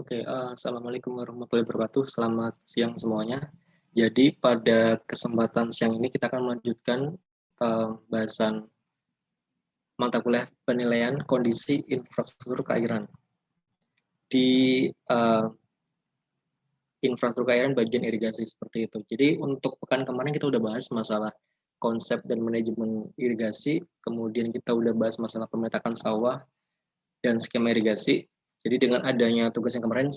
Oke, assalamualaikum warahmatullahi wabarakatuh. Selamat siang semuanya. Jadi pada kesempatan siang ini kita akan melanjutkan bahasan mata kuliah penilaian kondisi infrastruktur keairan di uh, infrastruktur keairan bagian irigasi seperti itu. Jadi untuk pekan kemarin kita udah bahas masalah konsep dan manajemen irigasi, kemudian kita udah bahas masalah pemetakan sawah dan skema irigasi. Jadi dengan adanya tugas yang kemarin,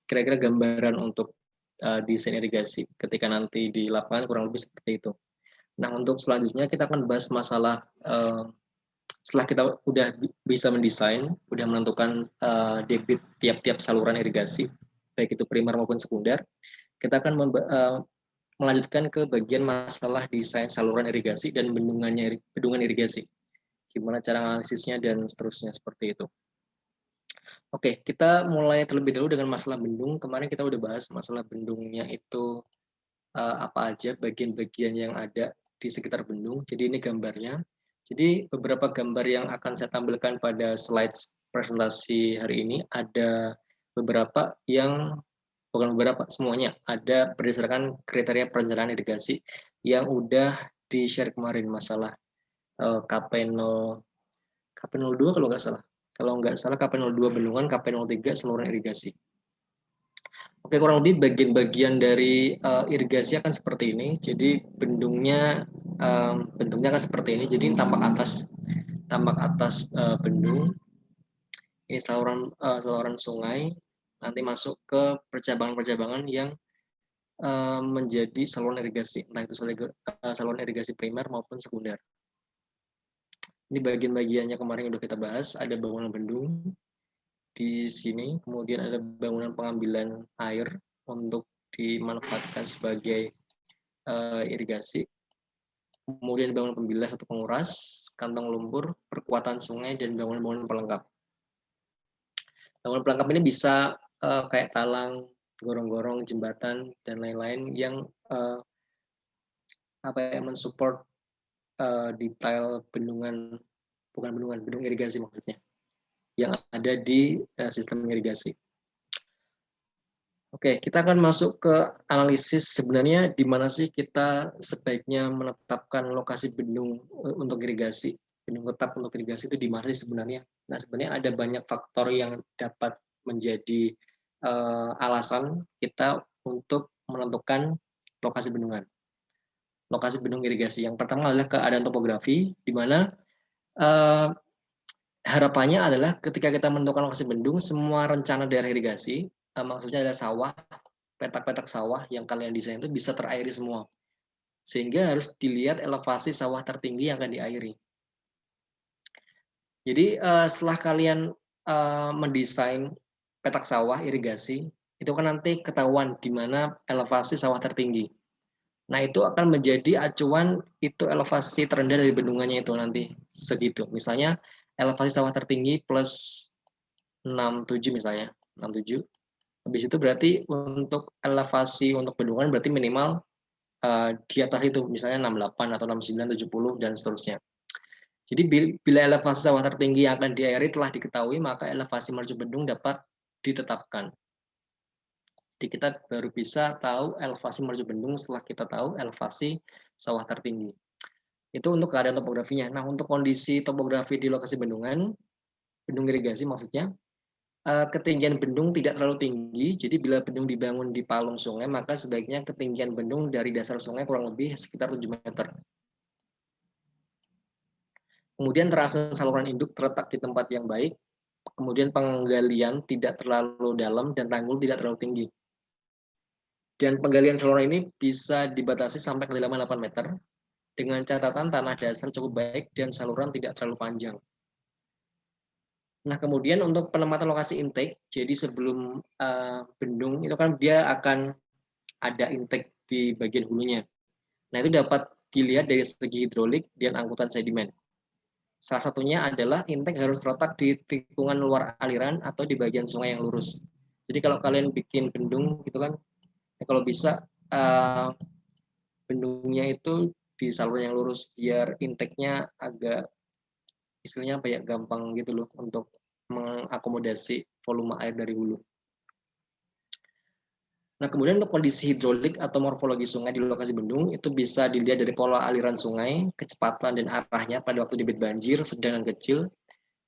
kira-kira gambaran untuk desain irigasi ketika nanti di lapangan kurang lebih seperti itu. Nah, untuk selanjutnya kita akan bahas masalah setelah kita udah bisa mendesain, udah menentukan debit tiap-tiap saluran irigasi, baik itu primer maupun sekunder, kita akan melanjutkan ke bagian masalah desain saluran irigasi dan bendungan irigasi. Gimana cara analisisnya dan seterusnya seperti itu. Oke, kita mulai terlebih dahulu dengan masalah bendung. Kemarin kita udah bahas masalah bendungnya itu apa aja bagian-bagian yang ada di sekitar bendung. Jadi ini gambarnya. Jadi beberapa gambar yang akan saya tampilkan pada slide presentasi hari ini ada beberapa yang bukan beberapa, semuanya ada berdasarkan kriteria perencanaan irigasi yang udah di-share kemarin masalah KP0 KP02 kalau nggak salah. Kalau nggak salah KP02 bendungan, KP03 saluran irigasi. Oke, kurang lebih bagian-bagian dari irigasi akan seperti ini. Jadi bentuknya akan seperti ini. Jadi tampak atas bendung. Ini saluran sungai. Nanti masuk ke percabangan-percabangan yang menjadi saluran irigasi, entah itu saluran irigasi primer maupun sekunder. Ini bagian-bagiannya kemarin udah kita bahas. Ada bangunan bendung di sini, kemudian ada bangunan pengambilan air untuk dimanfaatkan sebagai irigasi, kemudian bangunan pembilas atau penguras, kantong lumpur, perkuatan sungai, dan bangunan-bangunan pelengkap. Bangunan pelengkap ini bisa kayak talang, gorong-gorong, jembatan, dan lain-lain yang mensupport detail bendung irigasi maksudnya, yang ada di sistem irigasi. Oke, kita akan masuk ke analisis sebenarnya di mana sih kita sebaiknya menetapkan lokasi bendung untuk irigasi. Bendung tetap untuk irigasi itu di mana sih sebenarnya? Nah, sebenarnya ada banyak faktor yang dapat menjadi alasan kita untuk menentukan lokasi bendungan. Lokasi bendung irigasi. Yang pertama adalah keadaan topografi, di mana harapannya adalah ketika kita menentukan lokasi bendung, semua rencana daerah irigasi, maksudnya adalah sawah, petak-petak sawah yang kalian desain itu bisa terairi semua. Sehingga harus dilihat elevasi sawah tertinggi yang akan diairi. Jadi setelah kalian mendesain petak sawah irigasi, itu kan nanti ketahuan di mana elevasi sawah tertinggi. Nah, itu akan menjadi acuan itu elevasi terendah dari bendungannya itu nanti segitu. Misalnya elevasi sawah tertinggi plus 67 misalnya, 67. Habis itu berarti untuk elevasi untuk bendungan berarti minimal di atas itu, misalnya 68 atau 69, 70 dan seterusnya. Jadi bila elevasi sawah tertinggi yang akan diairi telah diketahui, maka elevasi margin bendung dapat ditetapkan. Jadi kita baru bisa tahu elevasi margin bendung setelah kita tahu elevasi sawah tertinggi. Itu untuk keadaan topografinya. Nah, untuk kondisi topografi di lokasi bendungan, bendung irigasi maksudnya, ketinggian bendung tidak terlalu tinggi. Jadi bila bendung dibangun di palung sungai, maka sebaiknya ketinggian bendung dari dasar sungai kurang lebih sekitar 7 meter. Kemudian terasa saluran induk terletak di tempat yang baik. Kemudian penggalian tidak terlalu dalam dan tanggul tidak terlalu tinggi. Dan penggalian saluran ini bisa dibatasi sampai kedalaman 8 meter dengan catatan tanah dasar cukup baik dan saluran tidak terlalu panjang. Nah, kemudian untuk penempatan lokasi intake, jadi sebelum bendung itu kan dia akan ada intake di bagian hulunya. Nah, itu dapat dilihat dari segi hidrolik dan angkutan sedimen. Salah satunya adalah intake harus terletak di tikungan luar aliran atau di bagian sungai yang lurus. Jadi kalau kalian bikin bendung gitu kan, kalau bisa bendungnya itu di saluran yang lurus biar intake-nya agak istilahnya apa ya, gampang gitu loh untuk mengakomodasi volume air dari hulu. Nah, kemudian untuk kondisi hidrolik atau morfologi sungai di lokasi bendung itu bisa dilihat dari pola aliran sungai, kecepatan dan arahnya pada waktu debit banjir, sedang dan kecil.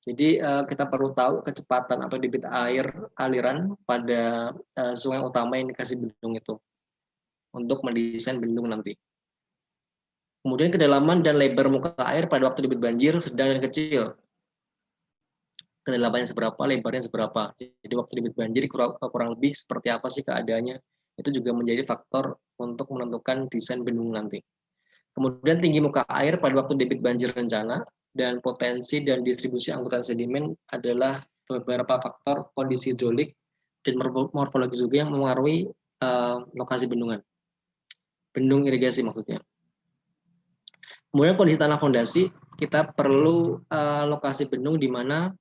Jadi kita perlu tahu kecepatan atau debit air aliran pada sungai utama yang dikasih bendung itu untuk mendesain bendung nanti. Kemudian kedalaman dan lebar muka air pada waktu debit banjir, sedang dan kecil. Kedalamannya seberapa, lebarnya seberapa. Jadi waktu debit banjir kurang lebih seperti apa sih keadaannya. Itu juga menjadi faktor untuk menentukan desain bendung nanti. Kemudian tinggi muka air pada waktu debit banjir rencana dan potensi dan distribusi angkutan sedimen adalah beberapa faktor kondisi hidrolik dan morfologi juga yang mempengaruhi lokasi bendungan. Bendung irigasi maksudnya. Kemudian kondisi tanah fondasi, kita perlu lokasi bendung di mana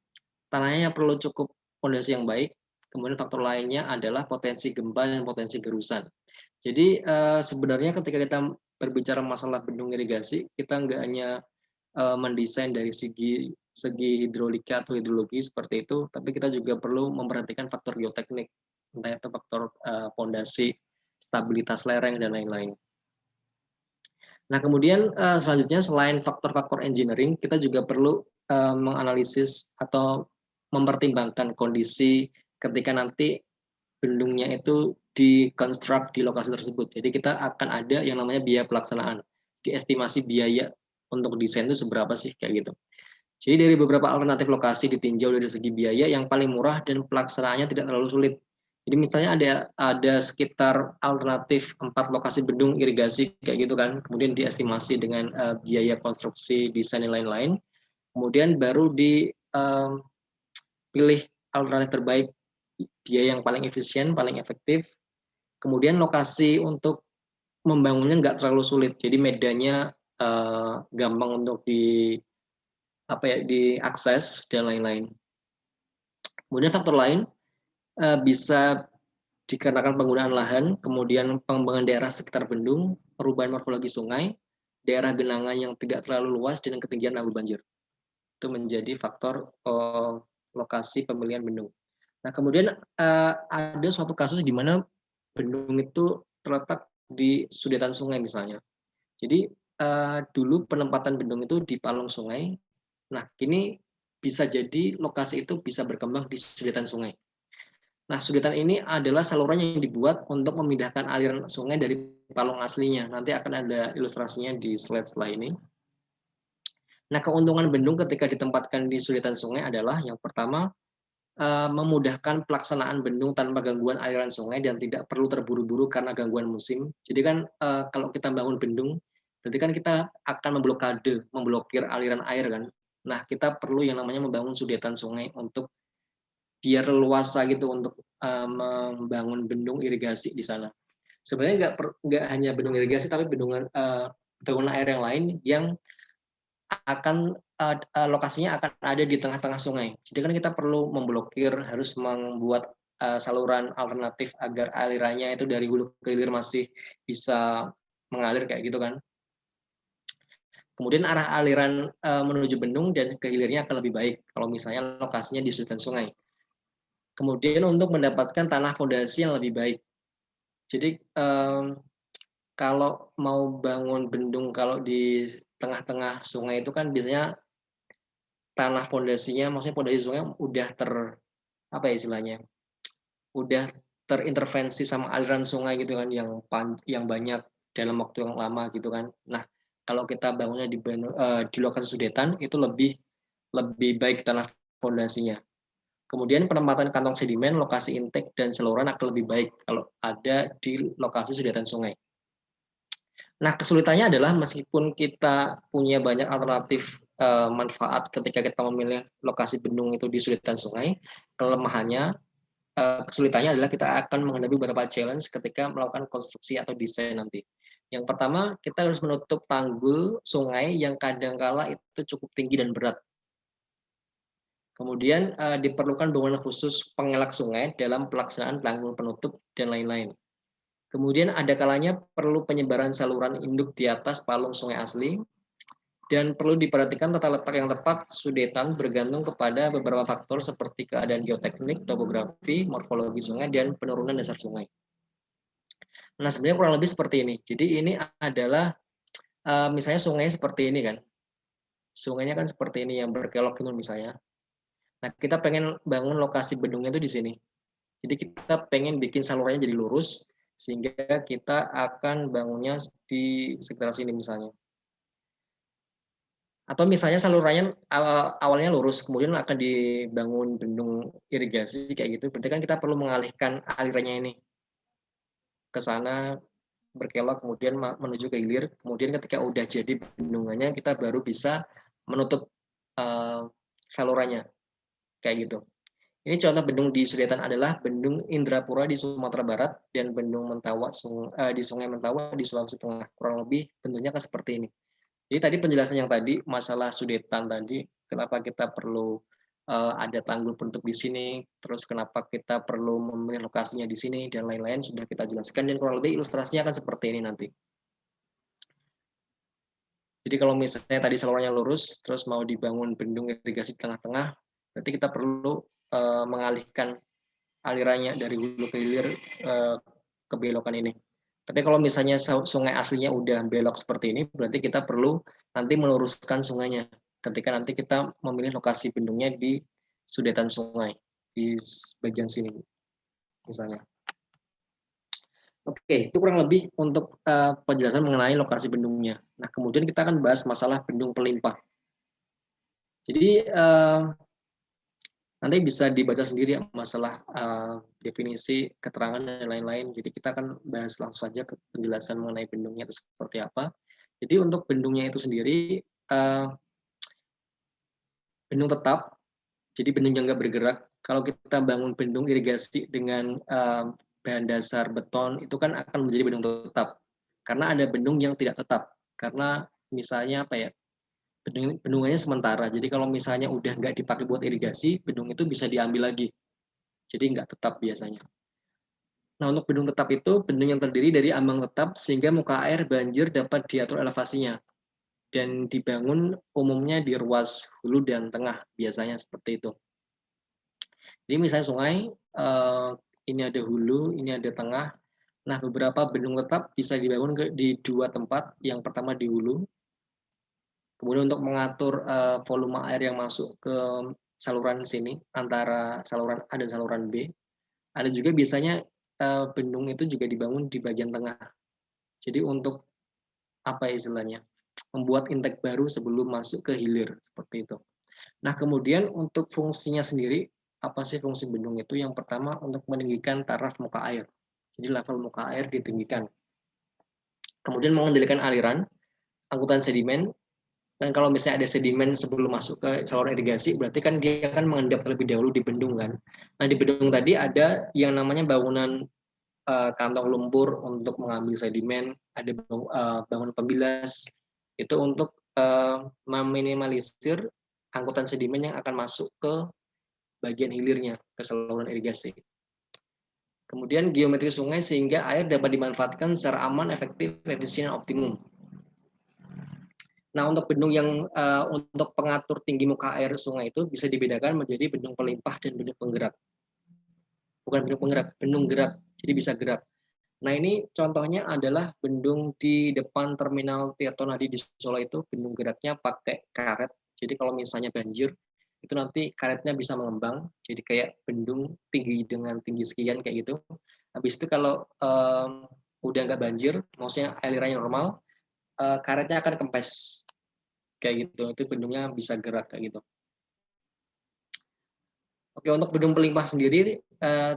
tanahnya perlu cukup fondasi yang baik. Kemudian faktor lainnya adalah potensi gempa dan potensi gerusan. Jadi sebenarnya ketika kita berbicara masalah bendung irigasi, kita nggak hanya mendesain dari segi hidrolika atau hidrologi seperti itu, tapi kita juga perlu memperhatikan faktor geoteknik, entah itu faktor fondasi, stabilitas lereng dan lain-lain. Nah, kemudian selanjutnya selain faktor-faktor engineering, kita juga perlu menganalisis atau mempertimbangkan kondisi ketika nanti bendungnya itu dikonstruk di lokasi tersebut. Jadi kita akan ada yang namanya biaya pelaksanaan. Diestimasi biaya untuk desain itu seberapa sih kayak gitu. Jadi dari beberapa alternatif lokasi ditinjau dari segi biaya yang paling murah dan pelaksanaannya tidak terlalu sulit. Jadi misalnya ada sekitar alternatif 4 lokasi bendung irigasi kayak gitu kan, kemudian diestimasi dengan biaya konstruksi, desain dan lain-lain. Kemudian baru dipilih alternatif terbaik, biaya yang paling efisien, paling efektif. Kemudian lokasi untuk membangunnya nggak terlalu sulit, jadi medannya gampang untuk diakses dan lain-lain. Kemudian faktor lain bisa dikarenakan penggunaan lahan, kemudian pengembangan daerah sekitar bendung, perubahan morfologi sungai, daerah genangan yang tidak terlalu luas, dan ketinggian tanggul banjir. Itu menjadi faktor lokasi pemilihan bendung. Nah, kemudian ada suatu kasus di mana bendung itu terletak di sudetan sungai misalnya. Jadi dulu penempatan bendung itu di palung sungai. Nah, kini bisa jadi lokasi itu bisa berkembang di sudetan sungai. Nah, sudetan ini adalah saluran yang dibuat untuk memindahkan aliran sungai dari palung aslinya. Nanti akan ada ilustrasinya di slide setelah ini. Nah, keuntungan bendung ketika ditempatkan di sudetan sungai adalah yang pertama, memudahkan pelaksanaan bendung tanpa gangguan aliran sungai dan tidak perlu terburu-buru karena gangguan musim. Jadi kan kalau kita bangun bendung, berarti kan kita akan memblokir aliran air kan. Nah, kita perlu yang namanya membangun sudetan sungai untuk biar leluasa gitu untuk membangun bendung irigasi di sana. Sebenarnya nggak hanya bendung irigasi, tapi bendungan air yang lain yang akan lokasinya akan ada di tengah-tengah sungai. Jadi kan kita perlu memblokir, harus membuat saluran alternatif agar alirannya itu dari hulu ke hilir masih bisa mengalir kayak gitu kan. Kemudian arah aliran menuju bendung dan ke hilirnya akan lebih baik kalau misalnya lokasinya di sudetan sungai. Kemudian untuk mendapatkan tanah fondasi yang lebih baik. Jadi kalau mau bangun bendung kalau di tengah-tengah sungai itu kan biasanya tanah fondasinya, maksudnya fondasi sungai udah apa ya istilahnya, udah terintervensi sama aliran sungai gitu kan yang banyak dalam waktu yang lama gitu kan. Nah, kalau kita bangunnya di lokasi sudetan itu lebih baik tanah fondasinya. Kemudian penempatan kantong sedimen, lokasi intake, dan saluran akan lebih baik kalau ada di lokasi sudetan sungai. Nah, kesulitannya adalah meskipun kita punya banyak alternatif manfaat ketika kita memilih lokasi bendung itu di sudetan sungai, kelemahannya, kesulitannya adalah kita akan menghadapi beberapa challenge ketika melakukan konstruksi atau desain nanti. Yang pertama, kita harus menutup tanggul sungai yang kadangkala itu cukup tinggi dan berat. Kemudian diperlukan bangunan khusus pengelak sungai dalam pelaksanaan tanggul penutup dan lain-lain. Kemudian ada kalanya perlu penyebaran saluran induk di atas palung sungai asli dan perlu diperhatikan tata letak yang tepat sudetan bergantung kepada beberapa faktor seperti keadaan geoteknik, topografi, morfologi sungai, dan penurunan dasar sungai. Nah, sebenarnya kurang lebih seperti ini. Jadi ini adalah misalnya sungai seperti ini kan. Sungainya kan seperti ini yang berkelok itu misalnya. Nah, kita pengen bangun lokasi bendungnya itu di sini. Jadi kita pengen bikin salurannya jadi lurus sehingga kita akan bangunnya di sekitar sini misalnya. Atau misalnya salurannya awalnya lurus, kemudian akan dibangun bendung irigasi kayak gitu. Berarti kan kita perlu mengalihkan alirannya ini ke sana berkelok kemudian menuju ke hilir. Kemudian ketika udah jadi bendungannya kita baru bisa menutup salurannya kayak gitu. Ini contoh bendung di Sudetan adalah Bendung Indrapura di Sumatera Barat dan Bendung Mentawa di Sungai Mentawa di Sulawesi Tengah. Kurang lebih bentuknya kan seperti ini. Jadi tadi penjelasan yang tadi masalah Sudetan tadi, kenapa kita perlu ada tanggul penutup di sini, terus kenapa kita perlu memilih lokasinya di sini dan lain-lain sudah kita jelaskan dan kurang lebih ilustrasinya akan seperti ini nanti. Jadi kalau misalnya tadi salurannya lurus, terus mau dibangun bendung irigasi di tengah-tengah, berarti kita perlu mengalihkan alirannya dari hulu ke hilir ke belokan ini. Tapi kalau misalnya sungai aslinya udah belok seperti ini, berarti kita perlu nanti meluruskan sungainya. Ketika nanti kita memilih lokasi bendungnya di sudetan sungai, di bagian sini misalnya. Oke, itu kurang lebih untuk penjelasan mengenai lokasi bendungnya. Nah, kemudian kita akan bahas masalah bendung pelimpah. Jadi nanti bisa dibaca sendiri masalah definisi, keterangan dan lain-lain. Jadi kita akan bahas langsung saja ke penjelasan mengenai bendungnya itu seperti apa. Jadi untuk bendungnya itu sendiri bendung tetap, jadi bendung yang nggak bergerak. Kalau kita bangun bendung irigasi dengan bahan dasar beton itu kan akan menjadi bendung tetap. Karena ada bendung yang tidak tetap. Karena misalnya apa ya? Bendungannya sementara. Jadi kalau misalnya udah nggak dipakai buat irigasi, bendung itu bisa diambil lagi. Jadi nggak tetap biasanya. Nah, untuk bendung tetap itu bendung yang terdiri dari ambang tetap sehingga muka air banjir dapat diatur elevasinya dan dibangun umumnya di ruas hulu dan tengah biasanya seperti itu. Jadi misalnya sungai ini ada hulu, ini ada tengah. Nah, beberapa bendung tetap bisa dibangun di dua tempat. Yang pertama di hulu. Kemudian untuk mengatur volume air yang masuk ke saluran sini antara saluran A dan saluran B. Ada juga biasanya bendung itu juga dibangun di bagian tengah. Jadi untuk apa istilahnya? Membuat intake baru sebelum masuk ke hilir seperti itu. Nah, kemudian untuk fungsinya sendiri apa sih fungsi bendung itu? Yang pertama untuk meninggikan taraf muka air. Jadi level muka air ditinggikan. Kemudian mengendalikan aliran, angkutan sedimen, dan kalau misalnya ada sedimen sebelum masuk ke saluran irigasi, berarti kan dia akan mengendap terlebih dahulu di bendung kan. Nah, di bendung tadi ada yang namanya bangunan kantong lumpur untuk mengambil sedimen, ada bangunan pembilas, itu untuk meminimalisir angkutan sedimen yang akan masuk ke bagian hilirnya, ke saluran irigasi. Kemudian geometri sungai sehingga air dapat dimanfaatkan secara aman, efektif, efisien, optimum. Nah, untuk bendung yang untuk pengatur tinggi muka air sungai itu bisa dibedakan menjadi bendung pelimpah dan bendung penggerak. Bukan bendung penggerak, bendung gerak. Jadi bisa gerak. Nah, ini contohnya adalah bendung di depan terminal Tirtonadi di Solo itu, bendung geraknya pakai karet. Jadi kalau misalnya banjir, itu nanti karetnya bisa mengembang, jadi kayak bendung tinggi dengan tinggi sekian kayak gitu. Habis itu kalau udah nggak banjir, maksudnya alirannya normal, karetnya akan kempes kayak gitu. Itu bendungnya bisa gerak kayak gitu. Oke, untuk bendung pelimpah sendiri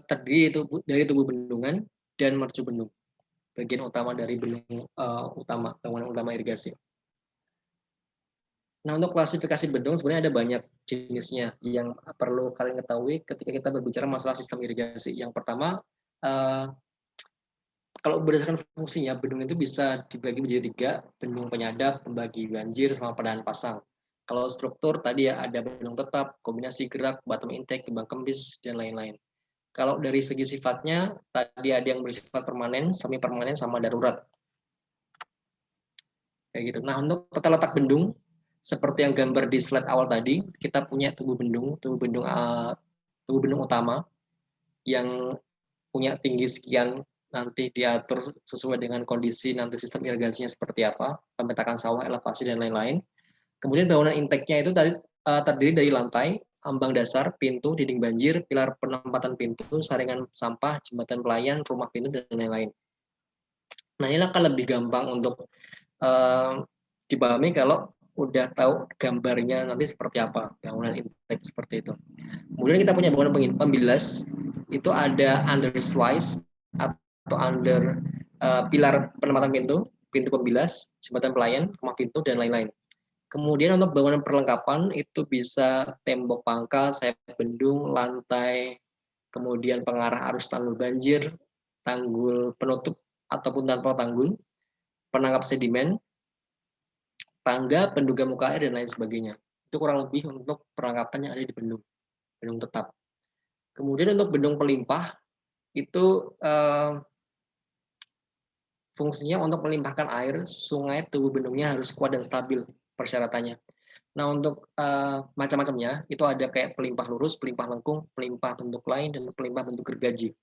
terdiri itu dari tubuh bendungan dan mercu bendung. Bagian utama dari bendung utama, bangunan utama irigasi. Nah, untuk klasifikasi bendung sebenarnya ada banyak jenisnya yang perlu kalian ketahui ketika kita berbicara masalah sistem irigasi. Yang pertama, kalau berdasarkan fungsinya, bendung itu bisa dibagi menjadi 3, bendung penyadap, pembagi banjir, sama penahan pasang. Kalau struktur tadi ya ada bendung tetap, kombinasi gerak, bottom intake, kembang kempis, dan lain-lain. Kalau dari segi sifatnya, tadi ada yang bersifat permanen, semi permanen, sama darurat. Kayak gitu. Nah, untuk tata letak bendung, seperti yang gambar di slide awal tadi, kita punya tubuh bendung utama yang punya tinggi sekian nanti diatur sesuai dengan kondisi nanti sistem irigasinya seperti apa, pemetakan sawah, elevasi, dan lain-lain. Kemudian bangunan intake-nya itu terdiri dari lantai, ambang dasar, pintu, dinding banjir, pilar penempatan pintu, saringan sampah, jembatan pelayan, rumah pintu, dan lain-lain. Nah, ini akan lebih gampang untuk dipahami kalau udah tahu gambarnya nanti seperti apa bangunan intake seperti itu. Kemudian kita punya bangunan pembilas, itu ada under slice atau under pilar penempatan pintu, pintu pembilas, jembatan pelayan, rumah pintu, dan lain-lain. Kemudian untuk bangunan perlengkapan itu bisa tembok pangkal, sayap bendung, lantai, kemudian pengarah arus tanggul banjir, tanggul penutup ataupun tanpa tanggul, penangkap sedimen, tangga, penduga muka air, dan lain sebagainya. Itu kurang lebih untuk perlengkapan yang ada di bendung tetap. Kemudian untuk bendung pelimpah, itu fungsinya untuk melimpahkan air, sungai, tubuh bendungnya harus kuat dan stabil persyaratannya. Nah, untuk macam-macamnya, itu ada kayak pelimpah lurus, pelimpah lengkung, pelimpah bentuk lain, dan pelimpah bentuk gergaji.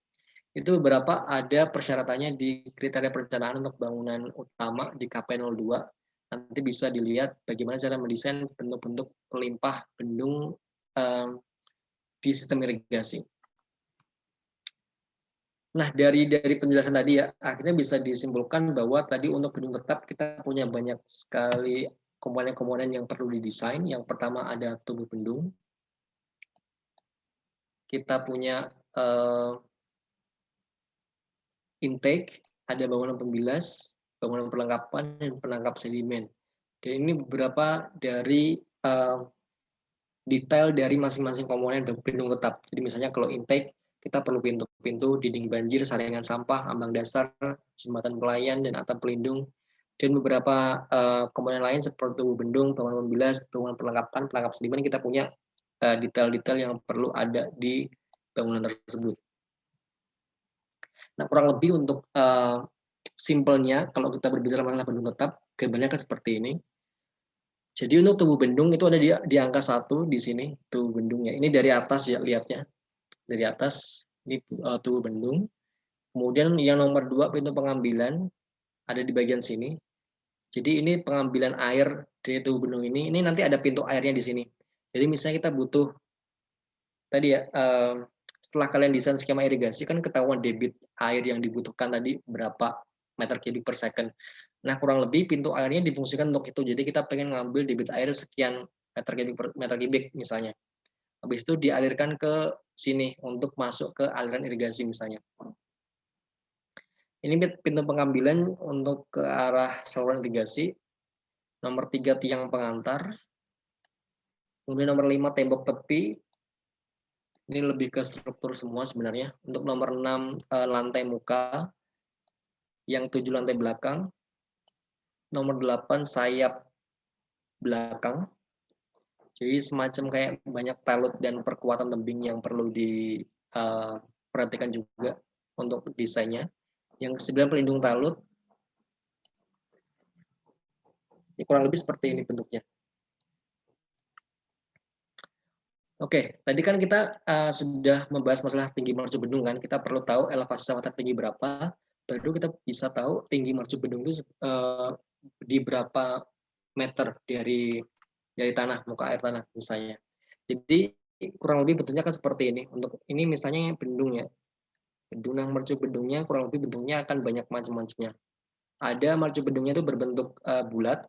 Itu beberapa ada persyaratannya di kriteria perencanaan untuk bangunan utama di KP02. Nanti bisa dilihat bagaimana cara mendesain bentuk-bentuk pelimpah bendung di sistem irigasi. Nah, dari penjelasan tadi ya, akhirnya bisa disimpulkan bahwa tadi untuk bendung tetap kita punya banyak sekali komponen-komponen yang perlu didesain. Yang pertama ada tubuh bendung. Kita punya intake, ada bangunan pembilas, bangunan perlengkapan, dan penangkap sedimen. Dan ini beberapa dari detail dari masing-masing komponen bendung tetap. Jadi misalnya kalau intake, kita perlu pintu-pintu, dinding banjir, saringan sampah, ambang dasar, jembatan pelayan, dan atap pelindung. Dan beberapa komponen lain seperti tubuh bendung, bangunan pembilas, bangunan perlengkapan, penangkap sedimen, kita punya detail-detail yang perlu ada di bangunan tersebut. Nah, kurang lebih untuk simpelnya, kalau kita berbicara masalah bendung tetap, gambarnya kan seperti ini. Jadi untuk tubuh bendung itu ada di angka 1 di sini, tubuh bendungnya. Ini dari atas ya, lihatnya. Dari atas, ini tubuh bendung. Kemudian yang nomor 2, pintu pengambilan, ada di bagian sini. Jadi ini pengambilan air dari tubuh bendung ini nanti ada pintu airnya di sini. Jadi misalnya kita butuh, tadi ya, setelah kalian desain skema irigasi, kan ketahuan debit air yang dibutuhkan tadi berapa meter kubik per second. Nah, kurang lebih pintu airnya difungsikan untuk itu. Jadi kita pengen ngambil debit air sekian meter kubik misalnya. Habis itu dialirkan ke sini untuk masuk ke aliran irigasi misalnya. Ini pintu pengambilan untuk ke arah saluran irigasi. Nomor 3, tiang pengantar. Kemudian nomor 5, tembok tepi. Ini lebih ke struktur semua sebenarnya. Untuk nomor 6, lantai muka. Yang 7, lantai belakang. Nomor 8, sayap belakang. Jadi semacam kayak banyak talud dan perkuatan tebing yang perlu diperhatikan juga untuk desainnya. Yang ke-9, pelindung talud. Ini kurang lebih seperti ini bentuknya. Oke, tadi kan kita sudah membahas masalah tinggi mercu bendung kan. Kita perlu tahu elevasi sawah tertinggi berapa, baru kita bisa tahu tinggi mercu bendung itu di berapa meter dari tanah, muka air tanah misalnya. Jadi kurang lebih bentuknya kan seperti ini. Untuk ini misalnya bendung ya. Bendung yang mercu bendungnya kurang lebih bentuknya akan banyak macam-macamnya. Ada mercu bendungnya itu berbentuk bulat.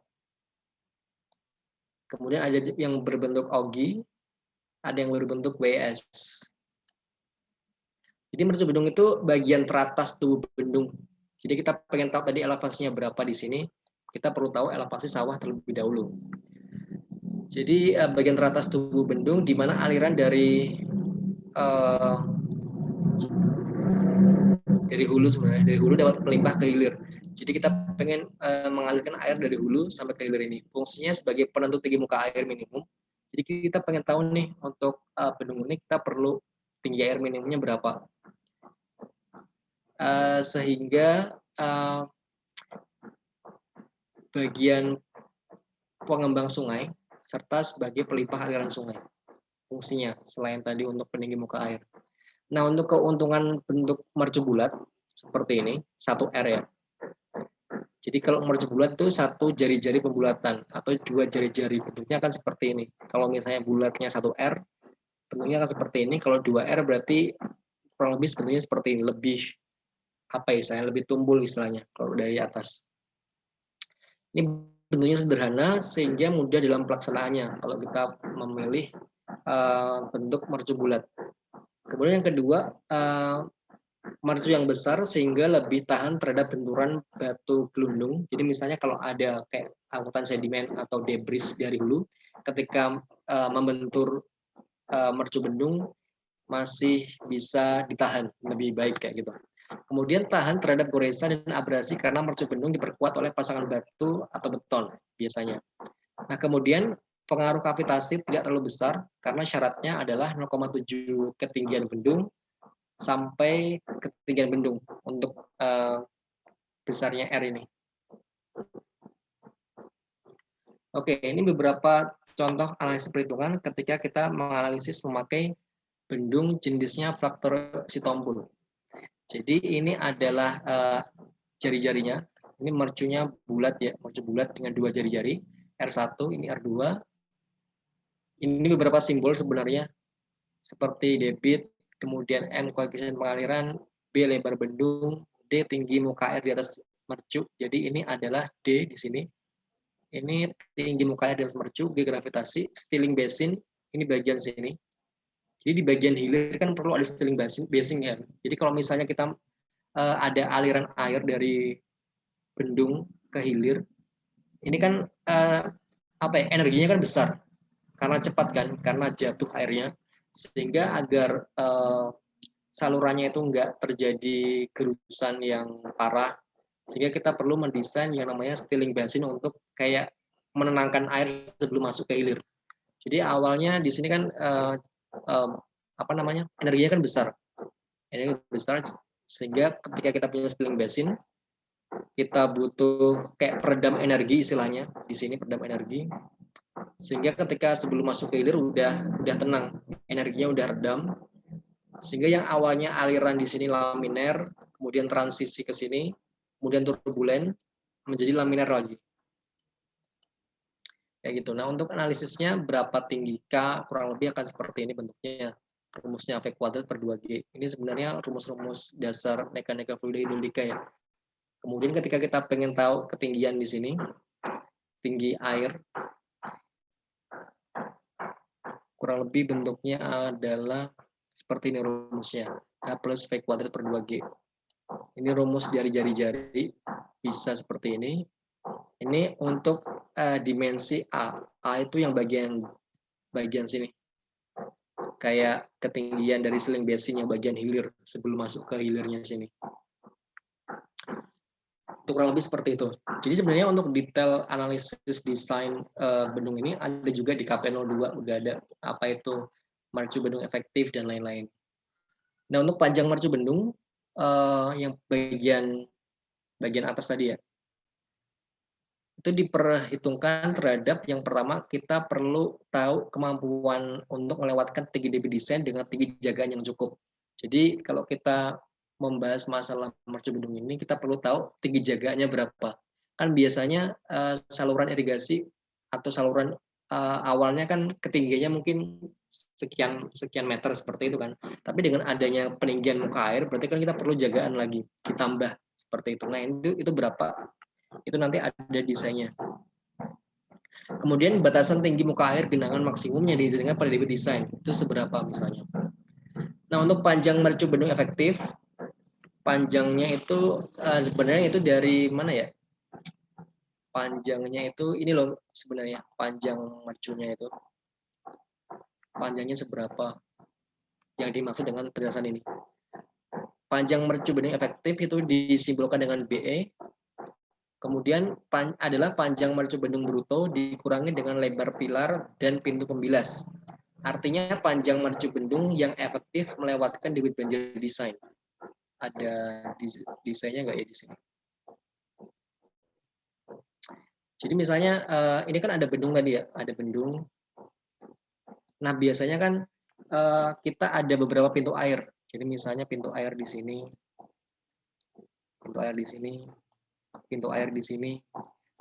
Kemudian ada yang berbentuk ogi, ada yang berbentuk WS. Jadi mercu bendung itu bagian teratas tubuh bendung. Jadi kita pengen tahu tadi elevasinya berapa di sini, kita perlu tahu elevasi sawah terlebih dahulu. Jadi bagian teratas tubuh bendung di mana aliran dari hulu sebenarnya, dari hulu dapat melimpah ke hilir. Jadi kita pengen mengalirkan air dari hulu sampai ke hilir ini. Fungsinya sebagai penentu tinggi muka air minimum. Jadi kita pengen tahu nih untuk bendung ini kita perlu tinggi air minimumnya berapa. Sehingga bagian pengembang sungai serta sebagai pelimpah aliran sungai. Fungsinya selain tadi untuk peninggi muka air. Nah, untuk keuntungan bentuk mercu bulat, seperti ini, 1R ya. Jadi kalau mercu bulat itu satu jari-jari pembulatan atau dua jari-jari, bentuknya akan seperti ini. Kalau misalnya bulatnya 1R, bentuknya akan seperti ini. Kalau 2R berarti kurang lebih bentuknya seperti ini, lebih apa istilahnya, lebih tumpul istilahnya kalau dari atas. Ini bentuknya sederhana sehingga mudah dalam pelaksanaannya kalau kita memilih bentuk mercu bulat. Kemudian yang kedua, mercu yang besar sehingga lebih tahan terhadap benturan batu gelundung. Jadi misalnya kalau ada kayak angkutan sedimen atau debris dari hulu, ketika membentur mercu bendung masih bisa ditahan lebih baik kayak gitu. Kemudian tahan terhadap goresan dan abrasi karena mercu bendung diperkuat oleh pasangan batu atau beton biasanya. Nah, kemudian pengaruh kavitasi tidak terlalu besar karena syaratnya adalah 0,7 ketinggian bendung sampai ketinggian bendung untuk besarnya R ini. Oke, ini beberapa contoh analisis perhitungan ketika kita menganalisis memakai bendung jenisnya fraktur Sitompul. Jadi ini adalah jari-jarinya. Ini mercunya bulat ya, mercu bulat dengan dua jari-jari. R1, ini R2. Ini beberapa simbol sebenarnya seperti debit, kemudian M koefisien pengaliran, B lebar bendung, D tinggi muka air di atas mercu. Jadi ini adalah D di sini. Ini tinggi muka air di atas mercu, G gravitasi, stilling basin, ini bagian sini. Jadi di bagian hilir kan perlu ada stilling basin ya. Jadi kalau misalnya kita ada aliran air dari bendung ke hilir, ini kan apa ya, energinya kan besar karena cepat kan, karena jatuh airnya, sehingga agar salurannya itu enggak terjadi gerusan yang parah, sehingga kita perlu mendesain yang namanya stilling basin untuk kayak menenangkan air sebelum masuk ke hilir. Jadi awalnya di sini kan apa namanya, energinya kan besar, sehingga ketika kita punya stilling basin, kita butuh kayak peredam energi istilahnya di sini, peredam energi, sehingga ketika sebelum masuk ke hilir udah tenang, energinya udah redam, sehingga yang awalnya aliran di sini laminer, kemudian transisi ke sini, kemudian turbulen menjadi laminer lagi. Kayak gitu. Nah, untuk analisisnya berapa tinggi K, kurang lebih akan seperti ini bentuknya. Rumusnya V kuadrat per 2G. Ini sebenarnya rumus-rumus dasar mekanika fluida hidrolika ya. Kemudian ketika kita pengen tahu ketinggian di sini, tinggi air, kurang lebih bentuknya adalah seperti ini rumusnya. A plus V kuadrat per 2G. Ini rumus dari jari-jari, bisa seperti ini. Ini untuk dimensi A. A itu yang bagian sini. Kayak ketinggian dari sling basin yang bagian hilir sebelum masuk ke hilirnya sini. Itu kurang lebih seperti itu. Jadi sebenarnya untuk detail analisis desain bendung ini ada juga di KP02, udah ada apa itu mercu bendung efektif dan lain-lain. Nah, untuk panjang mercu bendung yang bagian atas tadi ya, itu diperhitungkan terhadap yang pertama kita perlu tahu kemampuan untuk melewatkan tinggi debit desain dengan tinggi jagaan yang cukup. Jadi kalau kita membahas masalah mercu bendung ini, kita perlu tahu tinggi jagaannya berapa. Kan biasanya saluran irigasi atau saluran awalnya kan ketinggiannya mungkin sekian meter seperti itu kan. Tapi dengan adanya peninggian muka air, berarti kan kita perlu jagaan lagi ditambah seperti itu. Nah, itu berapa? Itu nanti ada desainnya. Kemudian batasan tinggi muka air genangan maksimumnya diizinkan pada debit desain. Itu seberapa misalnya. Nah, untuk panjang mercu bendung efektif, panjangnya itu sebenarnya itu dari mana ya? Panjangnya itu ini loh sebenarnya, panjang mercunya itu. Panjangnya seberapa? Yang dimaksud dengan penjelasan ini. Panjang mercu bendung efektif itu disimbolkan dengan BE. Kemudian adalah panjang mercu bendung bruto dikurangi dengan lebar pilar dan pintu pembilas. Artinya panjang mercu bendung yang efektif melewatkan debit banjir desain. Ada desainnya nggak ya di sini? Jadi misalnya ini kan ada bendung tadi ya, ada bendung. Nah biasanya kan kita ada beberapa pintu air. Jadi misalnya pintu air di sini. pintu air di sini, pintu air di sini.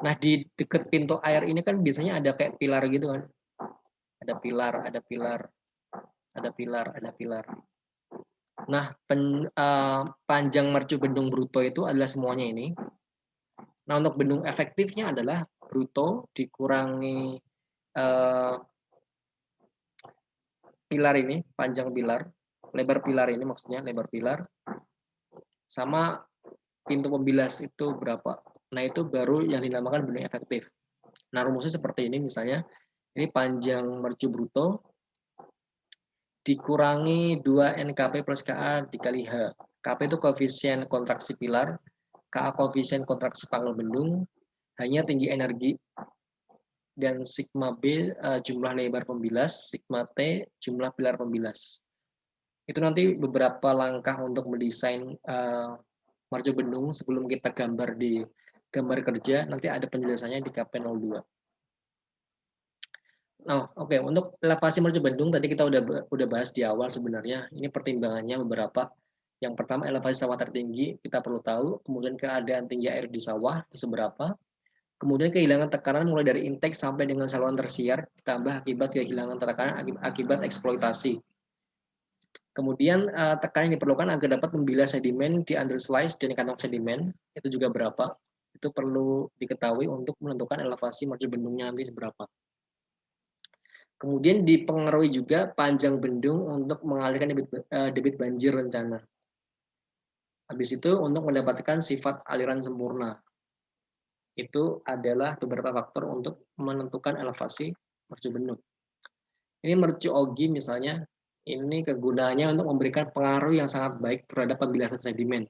Nah, di dekat pintu air ini kan biasanya ada kayak pilar gitu kan. Ada pilar, ada pilar, ada pilar, ada pilar. Nah, panjang mercu bendung bruto itu adalah semuanya ini. Nah, untuk bendung efektifnya adalah bruto dikurangi pilar ini, panjang pilar, lebar pilar ini maksudnya, lebar pilar, sama pintu pembilas itu berapa. Nah, itu baru yang dinamakan bendung efektif. Nah, rumusnya seperti ini misalnya, ini panjang mercu bruto dikurangi 2 NKP plus KA dikali H. KP itu koefisien kontraksi pilar, KA koefisien kontraksi panggul bendung, hanya tinggi energi, dan sigma B jumlah lebar pembilas, sigma T jumlah pilar pembilas. Itu nanti beberapa langkah untuk mendesain mercu bendung sebelum kita gambar di gambar kerja, nanti ada penjelasannya di KP02. Nah, oke, untuk elevasi mercu bendung tadi kita udah bahas di awal sebenarnya. Ini pertimbangannya beberapa. Yang pertama, elevasi sawah tertinggi kita perlu tahu, kemudian keadaan tinggi air di sawah itu seberapa. Kemudian kehilangan tekanan mulai dari intake sampai dengan saluran tersier, ditambah akibat kehilangan tekanan akibat eksploitasi. Kemudian tekanan yang diperlukan agar dapat membilas sedimen di underslice dan kantong sedimen, itu juga berapa. Itu perlu diketahui untuk menentukan elevasi mercu bendungnya nanti seberapa. Kemudian dipengaruhi juga panjang bendung untuk mengalirkan debit banjir rencana. Habis itu untuk mendapatkan sifat aliran sempurna. Itu adalah beberapa faktor untuk menentukan elevasi mercu bendung. Ini mercu Ogi misalnya, ini kegunaannya untuk memberikan pengaruh yang sangat baik terhadap pembilasan sedimen.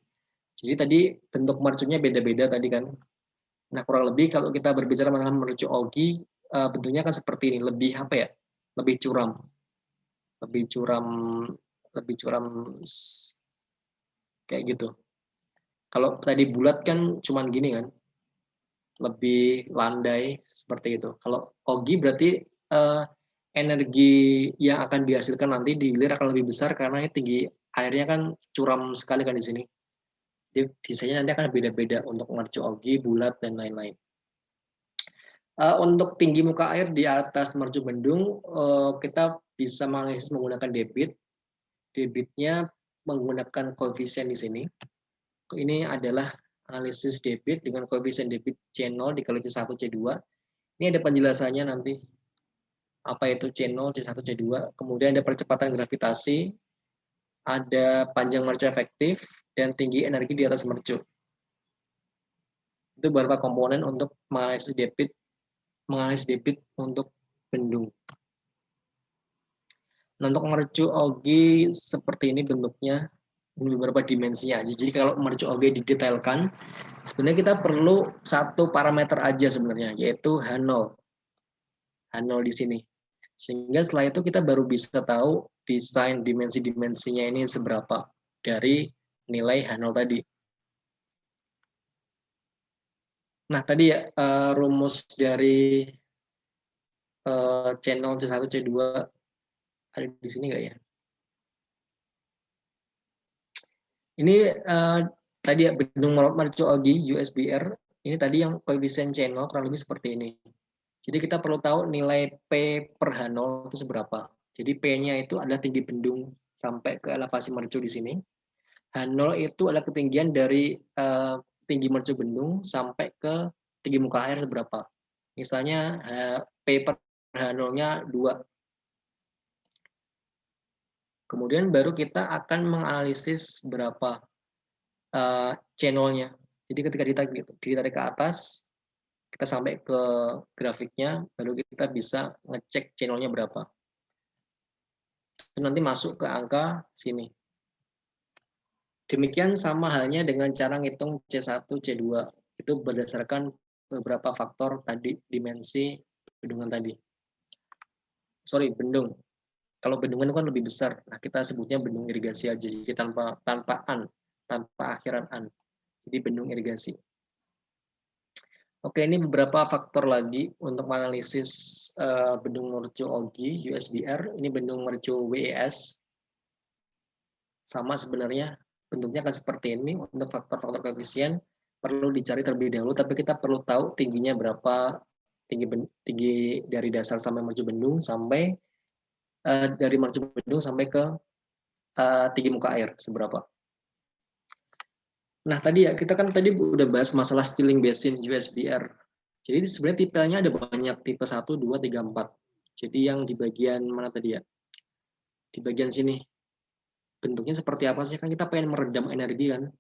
Jadi tadi bentuk mercunya beda-beda tadi kan. Nah, kurang lebih kalau kita berbicara mengenai mercu Ogi, bentuknya kan seperti ini, lebih apa ya? Lebih curam. Lebih curam kayak gitu. Kalau tadi bulat kan cuman gini kan, lebih landai seperti itu. Kalau Ogi berarti energi yang akan dihasilkan nanti di hilir akan lebih besar karena tinggi airnya kan curam sekali kan di sini. Jadi desainnya nanti akan beda-beda untuk mercu Ogi, bulat dan lain-lain. Untuk tinggi muka air di atas mercu bendung, kita bisa menganalisis menggunakan debit. Debitnya menggunakan koefisien di sini. Ini adalah analisis debit dengan koefisien debit C0 dikali C1 C2. Ini ada penjelasannya nanti. Apa itu C0, C1, C2. Kemudian ada percepatan gravitasi, ada panjang mercu efektif, dan tinggi energi di atas mercu. Itu beberapa komponen untuk menganalisis debit untuk bendung. Nah, untuk mercu Ogi seperti ini bentuknya, ini beberapa dimensinya aja. Jadi kalau mercu Ogi didetailkan, sebenarnya kita perlu satu parameter aja sebenarnya, yaitu H0. H0 di sini. Sehingga setelah itu kita baru bisa tahu desain dimensi-dimensinya ini seberapa dari nilai H0 tadi. Nah, tadi ya rumus dari C0, C1, C2 ada di sini nggak ya? Ini tadi ya bendung mercu Ogi USBR, ini tadi yang koefisien C0 kurang lebih seperti ini. Jadi kita perlu tahu nilai P per H0 itu seberapa. Jadi P-nya itu adalah tinggi bendung sampai ke elevasi mercu di sini. H0 itu adalah ketinggian dari tinggi mercu bendung sampai ke tinggi muka air seberapa. Misalnya P per H0-nya 2. Kemudian baru kita akan menganalisis berapa channel-nya. Jadi ketika ditarik ke atas, kita sampai ke grafiknya, baru kita bisa ngecek channel-nya berapa. Itu nanti masuk ke angka sini. Demikian sama halnya dengan cara ngitung C1, C2. Itu berdasarkan beberapa faktor tadi, dimensi bendungan tadi. Sorry, bendung. Kalau bendungan itu kan lebih besar. Nah, kita sebutnya bendung irigasi aja. Jadi tanpa akhiran an. Jadi bendung irigasi. Oke, ini beberapa faktor lagi untuk menganalisis bendung mercu Ogi USBR. Ini bendung mercu WES. Sama sebenarnya bentuknya akan seperti ini. Untuk faktor-faktor koefisien perlu dicari terlebih dahulu, tapi kita perlu tahu tingginya berapa, tinggi dari dasar sampai mercu bendung, sampai dari mercu bendung sampai ke tinggi muka air seberapa. Nah tadi ya, kita kan tadi udah bahas masalah Stirling Basin USBR. Jadi sebenarnya tipenya ada banyak, tipe 1, 2, 3, 4. Jadi yang di bagian mana tadi ya? Di bagian sini. Bentuknya seperti apa sih? Kan kita pengen meredam energi kan.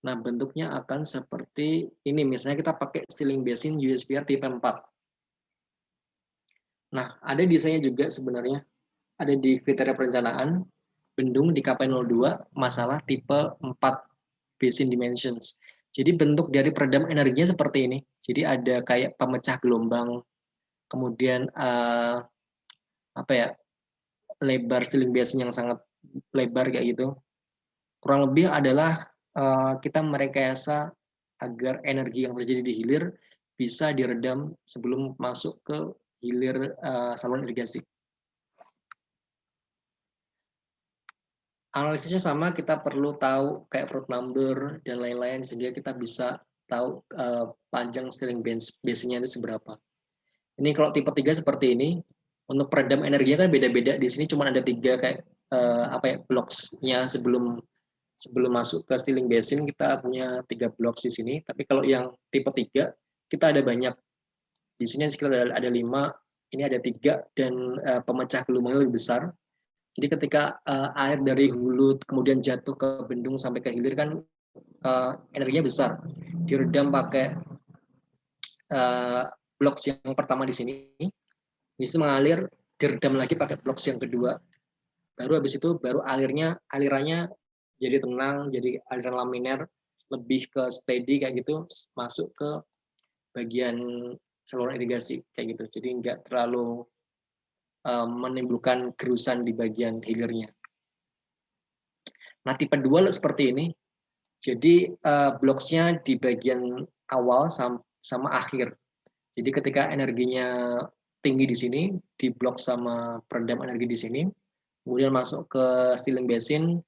Nah bentuknya akan seperti ini. Misalnya kita pakai Stirling Basin USBR tipe 4. Nah ada desainnya juga sebenarnya. Ada di kriteria perencanaan. Bendung di KP02 masalah tipe 4 basin dimensions. Jadi bentuk dari peredam energinya seperti ini. Jadi ada kayak pemecah gelombang, kemudian apa ya, lebar Stirling basin yang sangat lebar kayak gitu. Kurang lebih adalah kita merekayasa agar energi yang terjadi di hilir bisa diredam sebelum masuk ke hilir saluran irigasi. Analisisnya sama, kita perlu tahu kayak fruit number dan lain-lain sehingga kita bisa tahu panjang Stirling basinnya itu seberapa. Ini kalau tipe 3 seperti ini, untuk peredam energinya kan beda-beda. Di sini cuma ada 3 kayak apa ya, blocks-nya sebelum masuk ke Stirling basin kita punya 3 blocks di sini. Tapi kalau yang tipe 3 kita ada banyak. Di sini sekitar ada 5, ini ada 3 dan pemecah gelombangnya lebih besar. Jadi ketika air dari hulu kemudian jatuh ke bendung sampai ke hilir kan energinya besar. Diredam pakai blok yang pertama di sini, itu mengalir, diredam lagi pakai blok yang kedua. Baru habis itu baru alirannya jadi tenang, jadi aliran laminer, lebih ke steady kayak gitu, masuk ke bagian saluran irigasi kayak gitu. Jadi nggak terlalu menimbulkan gerusan di bagian hilirnya. Nah, tipe 2 seperti ini. Jadi bloksnya di bagian awal sama akhir. Jadi ketika energinya tinggi di sini, di blok sama peredam energi di sini, kemudian masuk ke Stirling basin,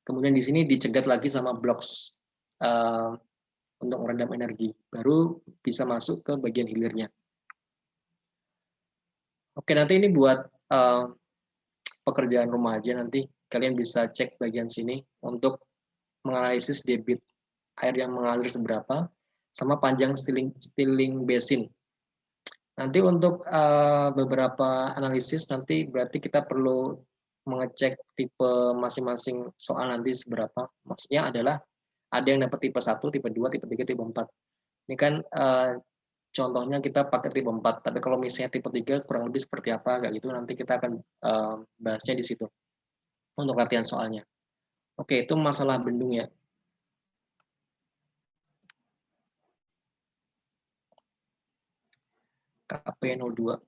kemudian di sini dicegat lagi sama blok untuk meredam energi, baru bisa masuk ke bagian hilirnya. Oke, nanti ini buat pekerjaan rumah aja, nanti kalian bisa cek bagian sini untuk menganalisis debit air yang mengalir seberapa, sama panjang Stirling basin. Nanti untuk beberapa analisis nanti berarti kita perlu mengecek tipe masing-masing soal nanti seberapa. Maksudnya adalah ada yang dapat tipe 1, tipe 2, tipe 3, tipe 4. Ini kan contohnya kita pakai tipe 4, tapi kalau misalnya tipe 3 kurang lebih seperti apa kayak gitu nanti kita akan bahasnya di situ untuk latihan soalnya. Oke, itu masalah bendung ya. KP02.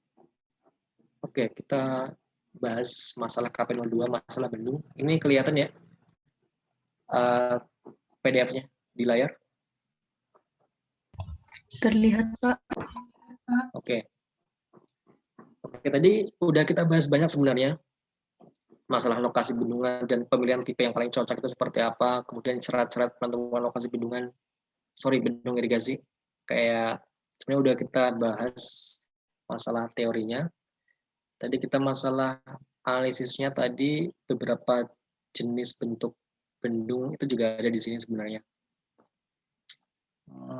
Oke, kita bahas masalah KP02, masalah bendung. Ini kelihatan ya PDF-nya di layar? Terlihat, Pak. Oke. Oke, tadi udah kita bahas banyak sebenarnya. Masalah lokasi bendungan dan pemilihan tipe yang paling cocok itu seperti apa, kemudian syarat-syarat penentuan lokasi bendungan, bendung irigasi. Kayak sebenarnya udah kita bahas masalah teorinya. Tadi kita masalah analisisnya tadi, beberapa jenis bentuk bendung itu juga ada di sini sebenarnya.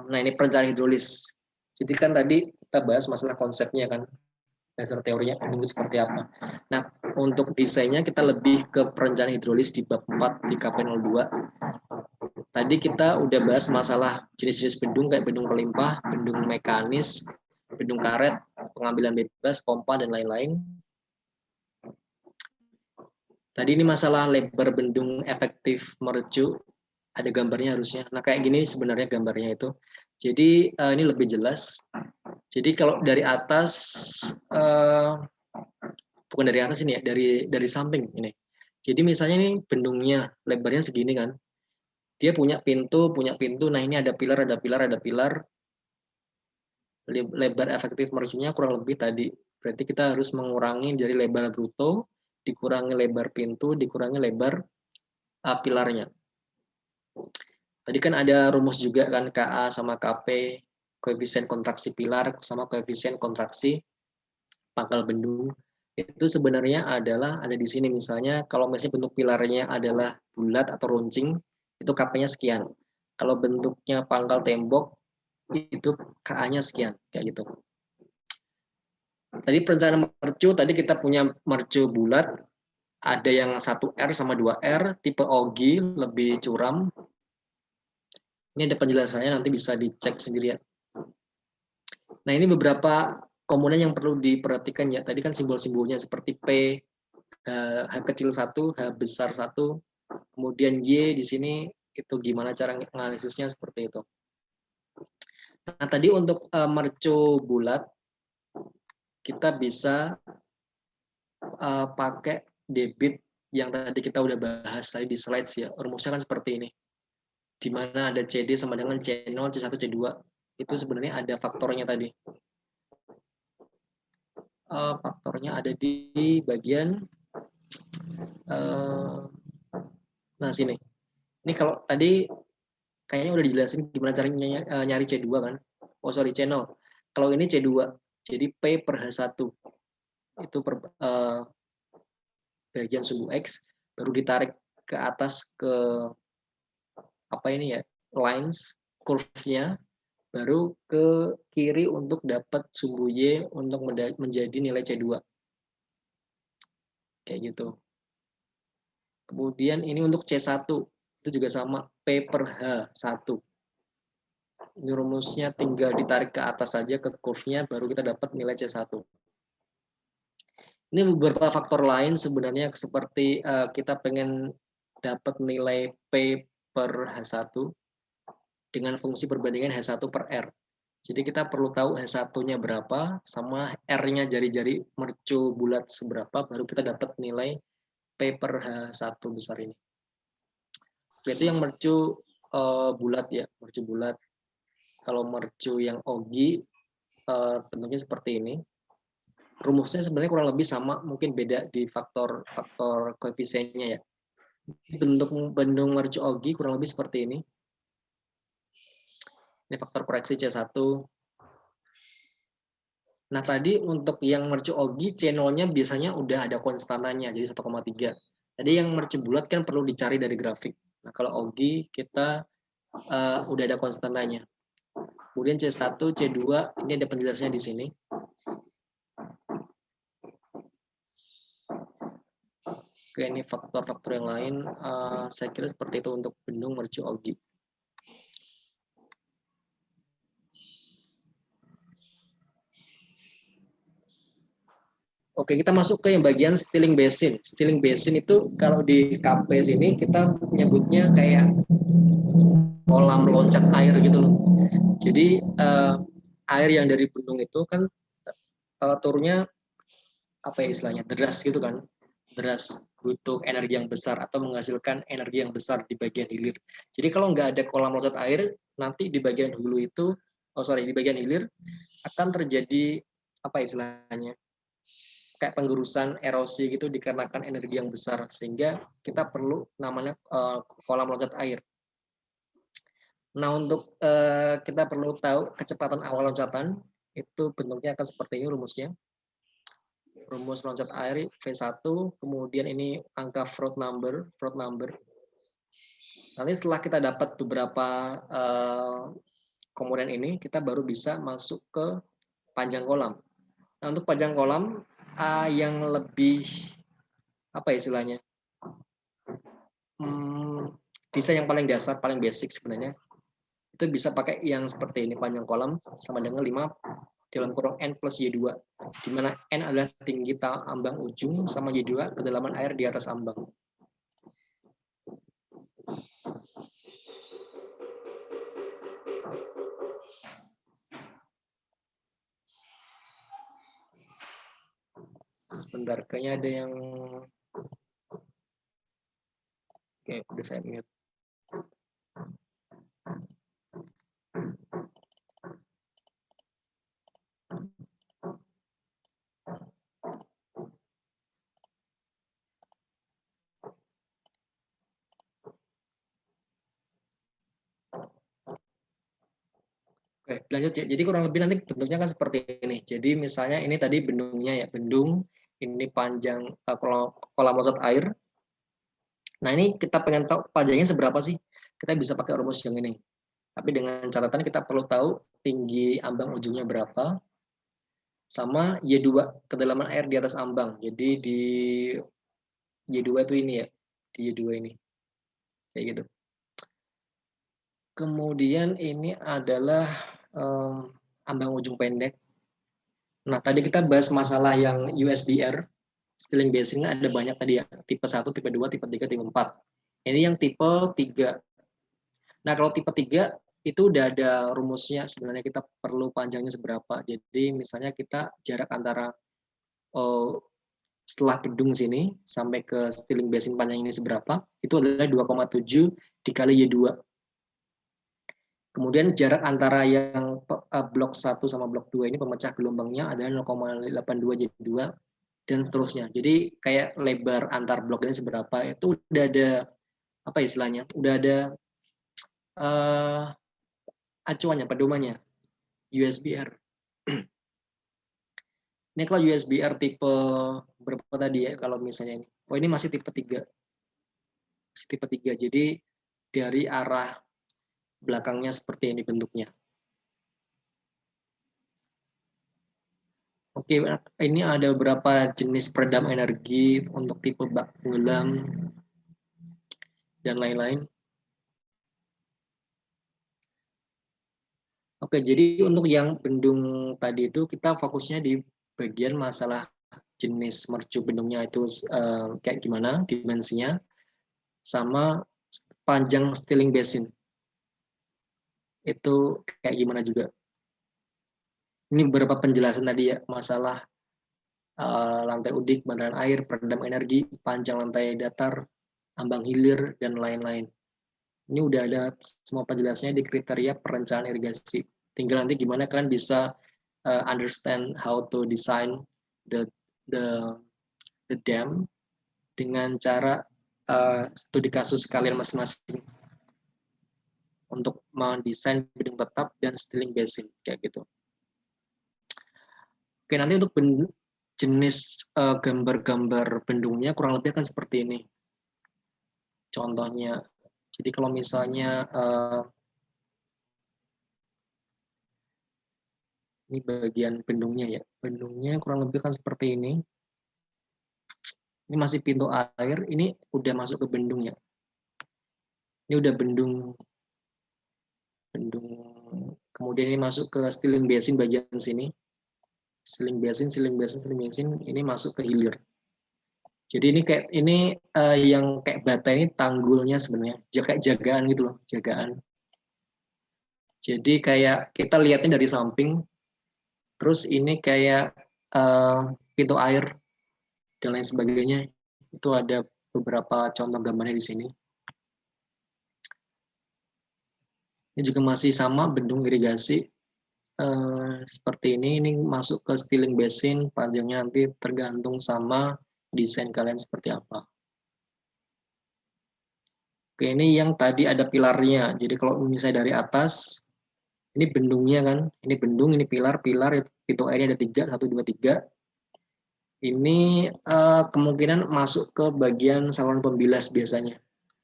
Nah, ini perencanaan hidrolis. Jadi kan tadi kita bahas masalah konsepnya kan, dasar teorinya bendung seperti apa. Nah, untuk desainnya kita lebih ke perencanaan hidrolis di bab 4 di KP02. Tadi kita udah bahas masalah jenis-jenis bendung kayak bendung pelimpah, bendung mekanis, bendung karet, pengambilan bebas, pompa, dan lain-lain. Tadi ini masalah lebar bendung efektif mercu, ada gambarnya harusnya. Nah, kayak gini sebenarnya gambarnya itu. Jadi ini lebih jelas. Jadi kalau dari atas, bukan dari atas ini ya, dari samping ini. Jadi misalnya ini bendungnya lebarnya segini kan. Dia punya pintu. Nah, ini ada pilar. Lebar efektif mercunya kurang lebih tadi. Berarti kita harus mengurangi dari lebar bruto, dikurangi lebar pintu, dikurangi lebar pilarnya. Tadi kan ada rumus juga kan, Ka sama Kp, koefisien kontraksi pilar sama koefisien kontraksi pangkal bendung. Itu sebenarnya adalah ada di sini, misalnya kalau misalnya bentuk pilarnya adalah bulat atau runcing, itu Kp-nya sekian. Kalau bentuknya pangkal tembok, itu Ka-nya sekian, kayak gitu. Tadi perencanaan mercu, tadi kita punya mercu bulat, ada yang 1R sama 2R, tipe Ogi, lebih curam. Ini ada penjelasannya, nanti bisa dicek sendiri ya. Nah, ini beberapa komponen yang perlu diperhatikan ya. Tadi kan simbol-simbolnya seperti P, H kecil 1, H besar 1, kemudian Y di sini itu gimana cara analisisnya seperti itu. Nah, tadi untuk mercu bulat, kita bisa pakai debit yang tadi kita udah bahas tadi di slides ya. Rumusnya kan seperti ini. Di mana ada CD sama dengan C0, C1, C2. Itu sebenarnya ada faktornya tadi. Faktornya ada di bagian nah sini. Ini kalau tadi kayaknya udah dijelasin gimana caranya nyari C2 kan. Oh sorry, C0. Kalau ini C2. Jadi P per H1. Itu per bagian sumbu X. Baru ditarik ke atas ke apa ini ya, lines, curve-nya. Baru ke kiri untuk dapat sumbu Y untuk menjadi nilai C2. Kayak gitu. Kemudian ini untuk C1. Itu juga sama, P per H1. Ini rumusnya tinggal ditarik ke atas saja ke curve-nya, baru kita dapat nilai C1. Ini beberapa faktor lain sebenarnya seperti kita pengen dapat nilai P per H1 dengan fungsi perbandingan H1 per R. Jadi kita perlu tahu H1-nya berapa sama R-nya jari-jari mercu bulat seberapa, baru kita dapat nilai P per H1 besar ini. Itu yang mercu bulat ya, mercu bulat. Kalau mercu yang Ogi bentuknya seperti ini. Rumusnya sebenarnya kurang lebih sama, mungkin beda di faktor koefisiennya ya. Bentuk bendung mercu Ogi kurang lebih seperti ini. Ini faktor koreksi C1. Nah, tadi untuk yang mercu Ogi, C0-nya biasanya udah ada konstananya, jadi 1,3. Tadi yang mercu bulat kan perlu dicari dari grafik. Nah, kalau Ogi kita udah ada konstananya. Kemudian C1, C2, ini ada penjelasannya di sini. Oke, ini faktor-faktor yang lain. Saya kira seperti itu untuk bendung mercu Ogi. Oke, kita masuk ke yang bagian stilling basin. Stilling basin itu kalau di KP sini kita menyebutnya kayak kolam loncat air gitu loh. Jadi air yang dari bendung itu kan turunnya apa ya istilahnya, deras gitu kan, deras, butuh energi yang besar atau menghasilkan energi yang besar di bagian hilir. Jadi kalau nggak ada kolam loncat air, nanti di bagian hulu itu, di bagian hilir akan terjadi apa istilahnya, kayak penggurusan, erosi gitu dikarenakan energi yang besar, sehingga kita perlu namanya kolam loncat air. Nah, untuk kita perlu tahu kecepatan awal loncatan, itu bentuknya akan seperti ini rumusnya. Rumus loncat air V1, kemudian ini angka Froude number. Nanti setelah kita dapat beberapa komponen ini, kita baru bisa masuk ke panjang kolam. Nah, untuk panjang kolam yang lebih apa istilahnya, desain yang paling dasar, paling basic sebenarnya, itu bisa pakai yang seperti ini, panjang kolam sama dengan 5 dalam kurung N plus Y2, di mana N adalah tinggi ambang ujung sama Y2 kedalaman air di atas ambang. Sebentar, kayaknya ada yang oke, udah saya mute. Lanjut ya. Jadi kurang lebih nanti bentuknya kan seperti ini. Jadi misalnya ini tadi bendungnya ya, bendung, ini panjang kolam otot air. Nah ini kita pengen tahu panjangnya seberapa sih? Kita bisa pakai rumus yang ini. Tapi dengan catatan kita perlu tahu tinggi ambang ujungnya berapa, sama Y2, kedalaman air di atas ambang. Jadi di Y2 itu ini ya, di Y2 ini. Kayak gitu. Kemudian ini adalah ambang ujung pendek. Nah, tadi kita bahas masalah yang USBR, Stirling Basin ada banyak tadi ya, tipe 1, tipe 2, tipe 3, tipe 4. Ini yang tipe 3. Nah, kalau tipe 3 itu udah ada rumusnya, sebenarnya kita perlu panjangnya seberapa. Jadi misalnya kita jarak antara setelah gedung sini sampai ke Stirling Basin panjang ini seberapa, itu adalah 2,7 dikali Y2. Kemudian jarak antara yang blok 1 sama blok 2 ini pemecah gelombangnya adalah 0,82 Y2 dan seterusnya. Jadi kayak lebar antar blok ini seberapa itu udah ada apa istilahnya? Udah ada acuannya, pedomannya, USBR. Ini kalau USBR tipe berapa tadi ya kalau misalnya ini? Oh ini masih tipe 3. Masih tipe 3. Jadi dari arah belakangnya seperti ini bentuknya. Oke, ini ada beberapa jenis peredam energi untuk tipe bak tenggelam dan lain-lain. Oke, jadi untuk yang bendung tadi itu kita fokusnya di bagian masalah jenis mercu bendungnya itu kayak gimana dimensinya, sama panjang Stirling Basin itu kayak gimana juga. Ini beberapa penjelasan tadi ya, masalah lantai udik, bantaran air, peredam energi, panjang lantai datar, ambang hilir, dan lain-lain. Ini udah ada semua penjelasannya di kriteria perencanaan irigasi. Tinggal nanti gimana kalian bisa understand how to design the the the dam dengan cara studi kasus kalian masing-masing untuk mendesain bendung tetap dan Stirling Basin kayak gitu. Oke, nanti untuk jenis gambar-gambar bendungnya kurang lebih akan seperti ini. Contohnya, jadi kalau misalnya ini bagian bendungnya ya, bendungnya kurang lebih kan seperti ini. Ini masih pintu air, ini udah masuk ke bendung ya. Ini udah bendung, kemudian ini masuk ke Stirling Basin bagian sini. Stirling Basin, ini masuk ke hilir. Jadi ini kayak yang kayak bata ini tanggulnya sebenarnya, kayak jagaan gitu loh, jagaan. Jadi kayak kita lihatnya dari samping, terus ini kayak pintu air dan lain sebagainya. Itu ada beberapa contoh gambarnya di sini. Ini juga masih sama bendung irigasi seperti ini masuk ke Stirling Basin, panjangnya nanti tergantung sama desain kalian seperti apa. Oke, ini yang tadi ada pilarnya. Jadi kalau misalnya dari atas, ini bendungnya kan, ini bendung, ini pilar, pintu airnya ada 3, 1, 2, 3. Ini kemungkinan masuk ke bagian saluran pembilas biasanya.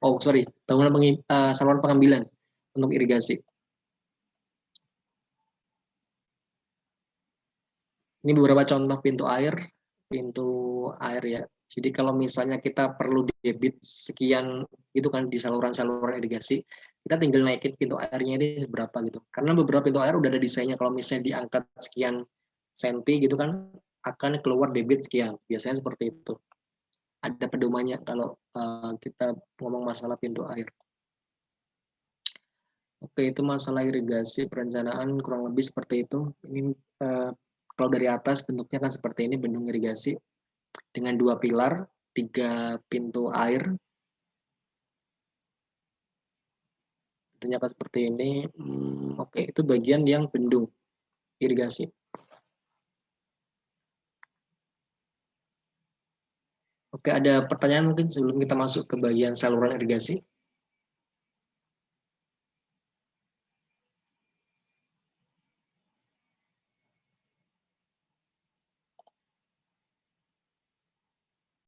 Oh, sorry, saluran pengambilan untuk irigasi. Ini beberapa contoh pintu air ya. Jadi kalau misalnya kita perlu debit sekian gitu kan di saluran-saluran irigasi, kita tinggal naikin pintu airnya ini seberapa gitu. Karena beberapa pintu air udah ada desainnya, kalau misalnya diangkat sekian senti gitu kan akan keluar debit sekian. Biasanya seperti itu. Ada pedomannya kalau kita ngomong masalah pintu air. Oke, itu masalah irigasi perencanaan kurang lebih seperti itu. Ini kalau dari atas bentuknya kan seperti ini, bendung irigasi dengan 2 pilar, 3 pintu air. Bentuknya kan seperti ini. Oke, itu bagian yang bendung irigasi. Oke, ada pertanyaan mungkin sebelum kita masuk ke bagian saluran irigasi?